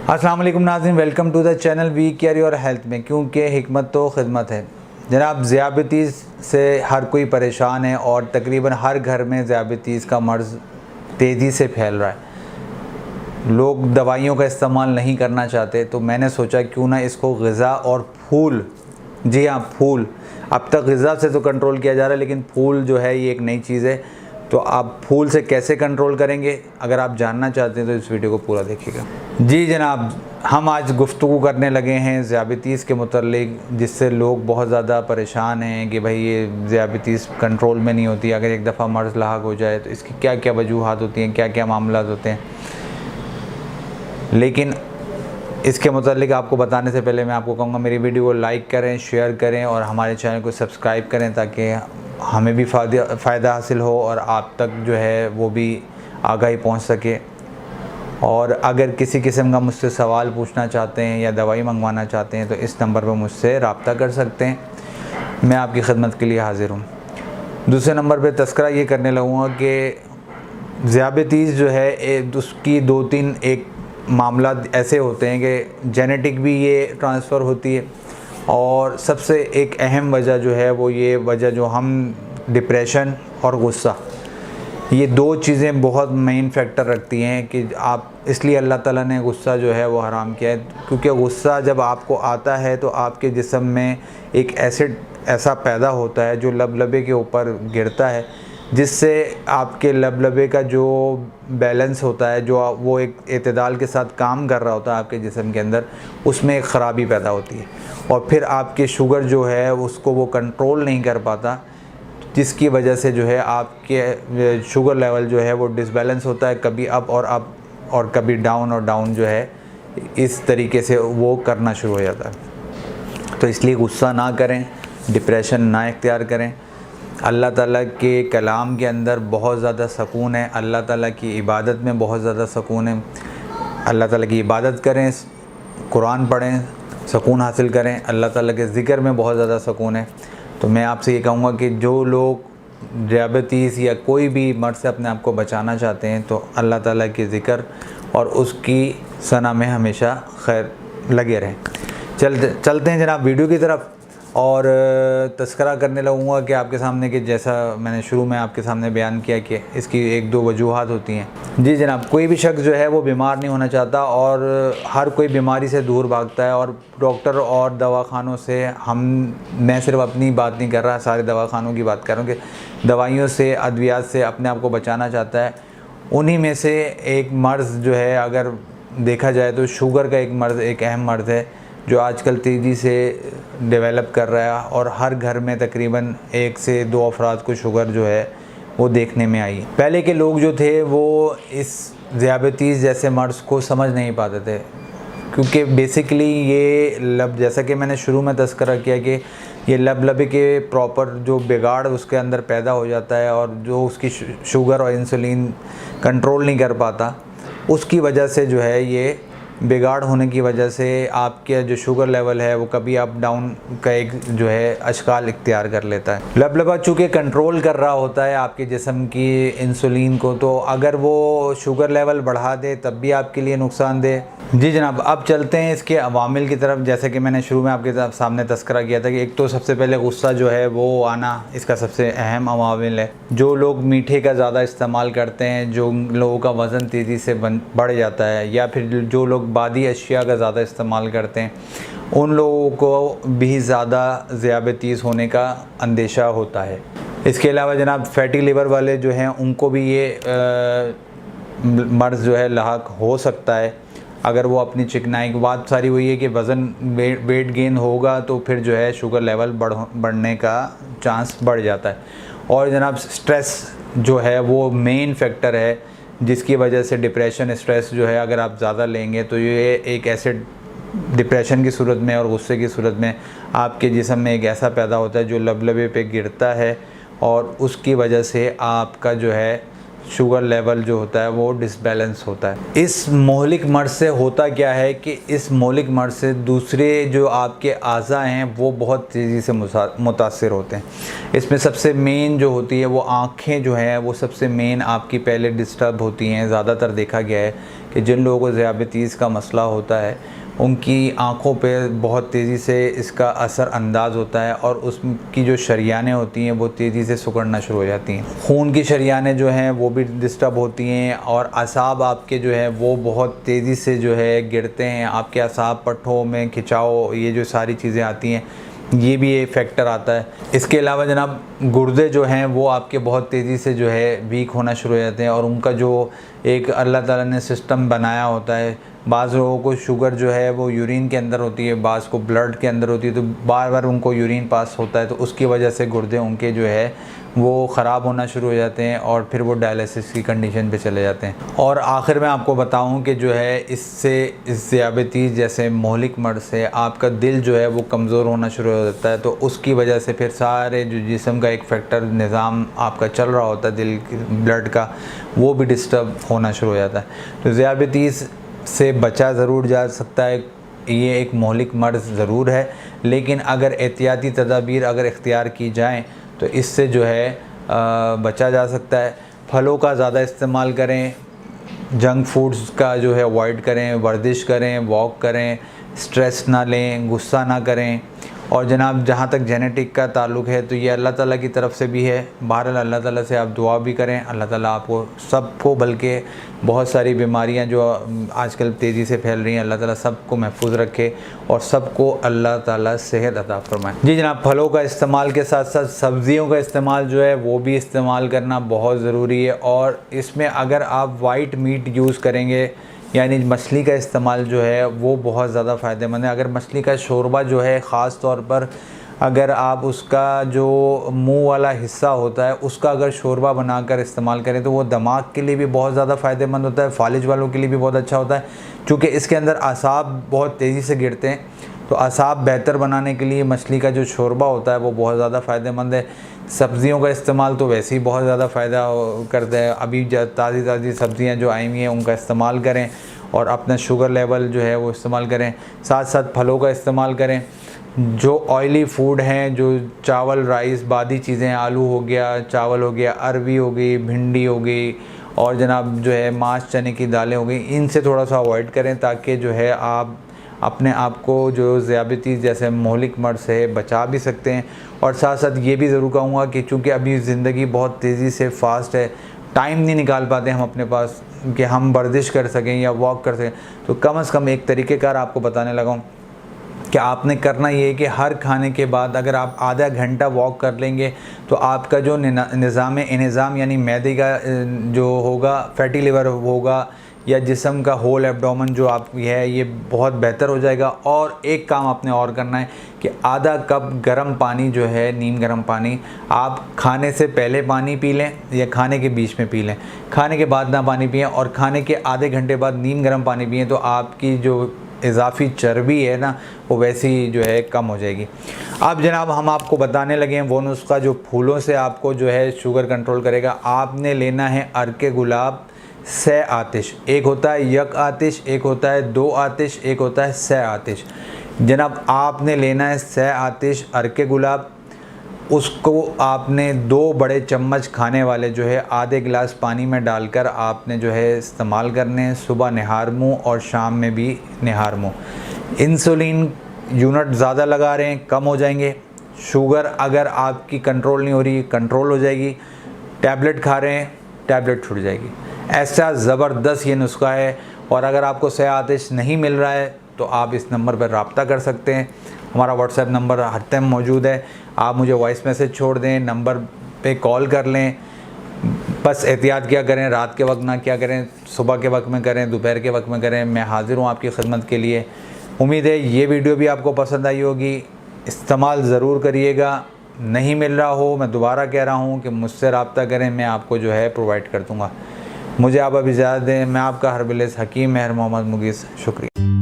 अस्सलाम वालेकुम नाज़रीन, welcome to the channel we care your health में, क्योंकि हिकमत तो खिदमत है। जनाब, ज़ियाबितीज़ से हर कोई परेशान है और तकरीबन हर घर में ज़ियाबितीज़ का मर्ज़ तेज़ी से फैल रहा है। लोग दवाइयों का इस्तेमाल नहीं करना चाहते, तो मैंने सोचा क्यों ना इसको ग़िज़ा और फूल, जी हाँ फूल, अब तक ग़िज़ा से तो कंट्रोल किया जा रहा है, लेकिन फूल जो है ये एक नई चीज़ है। तो आप फूल से कैसे कंट्रोल करेंगे, अगर आप जानना चाहते हैं तो इस वीडियो को पूरा देखिएगा। जी जनाब, हम आज गुफ्तगू करने लगे हैं ज़ियाबितीज़ के मुतल्लिक, जिससे लोग बहुत ज़्यादा परेशान हैं कि भाई ये ज़ियाबितीज़ कंट्रोल में नहीं होती। अगर एक दफ़ा मर्ज़ लाहक हो जाए तो इसकी क्या क्या वजूहात होती हैं, क्या क्या मामला होते हैं। लेकिन इसके मुतल्लिक आपको बताने से पहले मैं आपको कहूँगा मेरी वीडियो को लाइक करें, शेयर करें और हमारे चैनल को सब्सक्राइब करें, ताकि हमें भी फ़ायदा हासिल हो और आप तक जो है वो भी आगाही पहुँच सके। और अगर किसी किस्म का मुझसे सवाल पूछना चाहते हैं या दवाई मंगवाना चाहते हैं तो इस नंबर पर मुझसे रब्ता कर सकते हैं, मैं आपकी खिदमत के लिए हाज़िर हूँ। दूसरे नंबर पे तस्करा ये करने लगूँगा कि ज़ियाबितीज़ जो है उसकी दो तीन एक मामला ऐसे होते हैं कि जेनेटिक भी ये ट्रांसफ़र होती है, और सबसे एक अहम वजह जो है वो ये वजह जो हम डिप्रेशन और गुस्सा, ये दो चीज़ें बहुत मेन फैक्टर रखती हैं कि आप, इसलिए अल्लाह ताला ने गुस्सा जो है वो हराम किया है। क्योंकि गुस्सा जब आपको आता है तो आपके जिस्म में एक एसिड ऐसा पैदा होता है जो लबलबे के ऊपर गिरता है, जिससे आपके लबलबे का जो बैलेंस होता है, जो वो एक एतदाल के साथ काम कर रहा होता है आपके जिस्म के अंदर, उसमें एक ख़राबी पैदा होती है और फिर आपकी शुगर जो है उसको वो कंट्रोल नहीं कर पाता, जिसकी वजह से जो है आपके शुगर लेवल जो है वो डिसबैलेंस होता है, कभी अप और कभी डाउन, और डाउन जो है इस तरीके से वो करना शुरू हो जाता है। तो इसलिए गुस्सा ना करें, डिप्रेशन ना इख्तियार करें। अल्लाह ताला के कलाम के अंदर बहुत ज़्यादा सुकून है, अल्लाह ताला की इबादत में बहुत ज़्यादा सुकून है। अल्लाह ताला की इबादत करें, कुरान पढ़ें, सुकून हासिल करें। अल्लाह ताला के ज़िक्र में बहुत ज़्यादा सुकून है। तो मैं आपसे ये कहूँगा कि जो लोग ज़ियाबितीज़ या कोई भी मर्ज़ से अपने आप को बचाना चाहते हैं तो अल्लाह ताला के ज़िक्र और उसकी सना में हमेशा खैर लगे रहें। चलते हैं जनाब वीडियो की तरफ, और तस्करा करने लगूँगा कि आपके सामने कि जैसा मैंने शुरू में आपके सामने बयान किया कि इसकी एक दो वजूहात होती हैं। जी जनाब, कोई भी शख्स जो है वो बीमार नहीं होना चाहता और हर कोई बीमारी से दूर भागता है, और डॉक्टर और दवाखानों से मैं सिर्फ अपनी बात नहीं कर रहा, सारे दवाखानों की बात कर रहा हूँ कि दवाइयों से, अद्वियात से अपने आप को बचाना चाहता है। उन्हीं में से एक मर्ज़ जो है, अगर देखा जाए तो शुगर का एक मर्ज़, एक अहम मर्ज़ है जो आजकल तेज़ी से डेवलप कर रहा है, और हर घर में तकरीबन 1 से 2 अफराद को शुगर जो है वो देखने में आई। पहले के लोग जो थे वो इस ज़ियाबितीज़ जैसे मर्ज़ को समझ नहीं पाते थे, क्योंकि बेसिकली ये जैसा कि मैंने शुरू में तज़किरा किया कि ये लबे के प्रॉपर जो बिगाड़ उसके अंदर पैदा हो जाता है, और जो उसकी शुगर और इंसुलिन कंट्रोल नहीं कर पाता, उसकी वजह से जो है ये बिगाड़ होने की वजह से आपके जो शुगर लेवल है वो कभी अप डाउन का एक जो है अशकाल इख्तियार कर लेता है। लबलबा चूँकि कंट्रोल कर रहा होता है आपके जिस्म की इंसुलिन को, तो अगर वो शुगर लेवल बढ़ा दे तब भी आपके लिए नुकसानदेह। जी जनाब, अब चलते हैं इसके अवामिल की तरफ। जैसे कि मैंने शुरू में आपके सामने तस्करा किया था कि एक तो सबसे पहले गुस्सा जो है वो आना इसका सबसे अहम अवामिल है। जो लोग मीठे का ज़्यादा इस्तेमाल करते हैं, जो लोगों का वज़न तेज़ी से बढ़ जाता है, या फिर जो लोग बादी अशिया का ज़्यादा इस्तेमाल करते हैं, उन लोगों को भी ज़्यादा ज़ियाबितीज़ होने का अंदेशा होता है। इसके अलावा जनाब, फैटी लिवर वाले जो हैं उनको भी ये मर्ज़ जो है लाहक हो सकता है, अगर वो अपनी चिकनाई की बात सारी हुई है कि वज़न वेट गेन होगा तो फिर जो है शुगर लेवल बढ़ने का चांस बढ़ जाता है। और जनाब, स्ट्रेस जो है वो मेन फैक्टर है जिसकी वजह से डिप्रेशन, स्ट्रेस जो है अगर आप ज़्यादा लेंगे तो ये एक एसिड डिप्रेशन की सूरत में और गुस्से की सूरत में आपके जिस्म में एक ऐसा पैदा होता है जो लबलबे पे गिरता है, और उसकी वजह से आपका जो है शुगर लेवल जो होता है वो डिसबैलेंस होता है। इस मोहलिक मर्ज से होता क्या है कि इस मोहलिक मर्ज से दूसरे जो आपके आज़ा हैं वो बहुत तेज़ी से मुतासिर होते हैं। इसमें सबसे मेन जो होती है वो आँखें जो हैं वो सबसे मेन आपकी पहले डिस्टर्ब होती हैं। ज़्यादातर देखा गया है कि जिन लोगों को ज़ियाबतीस का मसला होता है उनकी आँखों पे बहुत तेज़ी से इसका असर अंदाज होता है और उसकी जो शरियानें होती हैं वो तेज़ी से सिकुड़ना शुरू हो जाती हैं। खून की शरियानें जो हैं वो भी डिस्टर्ब होती हैं और असाब आपके जो है वो बहुत तेज़ी से जो है गिरते हैं। आपके असाब पट्ठों में खिंचाव, ये जो सारी चीज़ें आती हैं, ये भी एक फैक्टर आता है। इसके अलावा जनाब गुर्दे जो हैं वो आपके बहुत तेज़ी से जो है वीक होना शुरू हो जाते हैं और उनका जो एक अल्लाह ताला ने सिस्टम बनाया होता है, बाज़ लोगों को शुगर जो है वो यूरिन के अंदर होती है, बाज़ को ब्लड के अंदर होती है, तो बार बार उनको यूरिन पास होता है तो उसकी वजह से गुर्दे उनके जो है वो ख़राब होना शुरू हो जाते हैं और फिर वो डायलिसिस की कंडीशन पे चले जाते हैं। और आखिर में आपको बताऊं कि जो है इससे इस ज़ियाबतीस जैसे मोहलिक मर्ज़ से आपका दिल जो है वो कमज़ोर होना शुरू हो जाता है, तो उसकी वजह से फिर सारे जो जिस्म का एक फैक्टर निज़ाम आपका चल रहा होता है दिल ब्लड का, वो भी डिस्टर्ब होना शुरू हो जाता है। तो ज़ियाबतीस से बचा ज़रूर जा सकता है, ये एक मोहलिक मर्ज़ ज़रूर है, लेकिन अगर एहतियाती तदाबीर अगर इख्तियार की जाएँ तो इससे जो है बचा जा सकता है। फलों का ज़्यादा इस्तेमाल करें, जंक फूड्स का जो है अवॉइड करें, वर्जिश करें, वॉक करें, स्ट्रेस ना लें, गुस्सा ना करें। और जनाब जहाँ तक जेनेटिक का ताल्लुक़ है तो ये अल्लाह ताला की तरफ से भी है। बहरहाल अल्लाह ताला से आप दुआ भी करें, अल्लाह ताला आपको सबको, बल्कि बहुत सारी बीमारियाँ जो आजकल तेज़ी से फैल रही हैं, अल्लाह ताला सबको महफूज रखे और सबको अल्लाह ताला सेहत अता फरमाए। जी जनाब, फलों का इस्तेमाल के साथ साथ सब्ज़ियों का इस्तेमाल जो है वो भी इस्तेमाल करना बहुत ज़रूरी है। और इसमें अगर आप वाइट मीट यूज़ करेंगे यानी मछली का इस्तेमाल जो है वो बहुत ज़्यादा फ़ायदेमंद है। अगर मछली का शोरबा जो है ख़ास तौर पर अगर आप उसका जो मुंह वाला हिस्सा होता है उसका अगर शोरबा बनाकर इस्तेमाल करें तो वो दिमाग के लिए भी बहुत ज़्यादा फ़ायदेमंद होता है, फालिज वालों के लिए भी बहुत अच्छा होता है। क्योंकि इसके अंदर असाब बहुत तेज़ी से गिरते हैं, तो असाब बेहतर बनाने के लिए मछली का जो शोरबा होता है वो बहुत ज़्यादा फ़ायदेमंद है। सब्ज़ियों का इस्तेमाल तो वैसे ही बहुत ज़्यादा फ़ायदा करता है। अभी ताज़ी सब्ज़ियाँ जो आई हुई हैं उनका इस्तेमाल करें और अपना शुगर लेवल जो है वो इस्तेमाल करें। साथ साथ फलों का इस्तेमाल करें। जो ऑयली फूड हैं, जो चावल राइस बादी चीज़ें, आलू हो गया, चावल हो गया, अरवी हो गई, भिंडी हो गई और जनाब जो है मांस चने की दालें हो गई, इनसे थोड़ा सा अवॉइड करें ताकि जो है आप अपने आप को जो ज़ियाबतीस जैसे मोहलिक मर्ज़ से बचा भी सकते हैं। और साथ साथ ये भी ज़रूर कहूँगा कि चूँकि अभी ज़िंदगी बहुत तेज़ी से फ़ास्ट है, टाइम नहीं निकाल पाते हम अपने पास कि हम वर्जिश कर सकें या वॉक कर सकें, तो कम से कम एक तरीक़ेकार आपको बताने लगा हूँ कि आपने करना ये है कि हर खाने के बाद अगर आप आधा घंटा वॉक कर लेंगे तो आपका जो निज़ाम यानी मैदे का जो होगा, फैटी लिवर होगा या जिस्म का होल एब्डोमेन जो आप है ये बहुत बेहतर हो जाएगा। और एक काम आपने और करना है कि आधा कप गर्म पानी जो है, नीम गर्म पानी, आप खाने से पहले पानी पी लें या खाने के बीच में पी लें, खाने के बाद ना पानी पिएं और खाने के आधे घंटे बाद नीम गर्म पानी पिएं, तो आपकी जो इजाफी चर्बी है ना वो वैसे ही जो है कम हो जाएगी। अब जनाब हम आपको बताने लगे हैं वो नुस्खा जो फूलों से आपको जो है शुगर कंट्रोल करेगा। आपने लेना है अर्के गुलाब सै आतिश, एक होता है यक आतिश, एक होता है दो आतिश, एक होता है सै आतिश। जनाब आपने लेना है सै आतिश अर्के गुलाब, उसको आपने 2 बड़े चम्मच खाने वाले जो है आधे गिलास पानी में डालकर आपने जो है इस्तेमाल करने हैं, सुबह निहार मुँह और शाम में भी निहार मुँह। इंसुलिन यूनिट ज़्यादा लगा रहे हैं, कम हो जाएंगे। शुगर अगर आपकी कंट्रोल नहीं हो रही, कंट्रोल हो जाएगी। टैबलेट खा रहे हैं, टैबलेट छूट जाएगी। ऐसा ज़बरदस्त ये नुस्खा है। और अगर आपको सै आतिश नहीं मिल रहा है तो आप इस नंबर पर रब्ता कर सकते हैं। हमारा व्हाट्सएप नंबर हर टाइम मौजूद है, आप मुझे वॉइस मैसेज छोड़ दें, नंबर पे कॉल कर लें। बस एहतियात क्या करें, रात के वक्त ना क्या करें, सुबह के वक्त में करें, दोपहर के वक्त में करें। मैं हाज़िर हूँ आपकी खिदमत के लिए। उम्मीद है ये वीडियो भी आपको पसंद आई होगी। इस्तेमाल ज़रूर करिएगा। नहीं मिल रहा हो, मैं दोबारा कह रहा हूँ कि मुझसे रब्ता करें, मैं आपको जो है प्रोवाइड कर दूँगा। मुझे आप अब इजाज़त दें। मैं आपका हरबिलिस हकीम महर मोहम्मद मुगीस, शुक्रिया।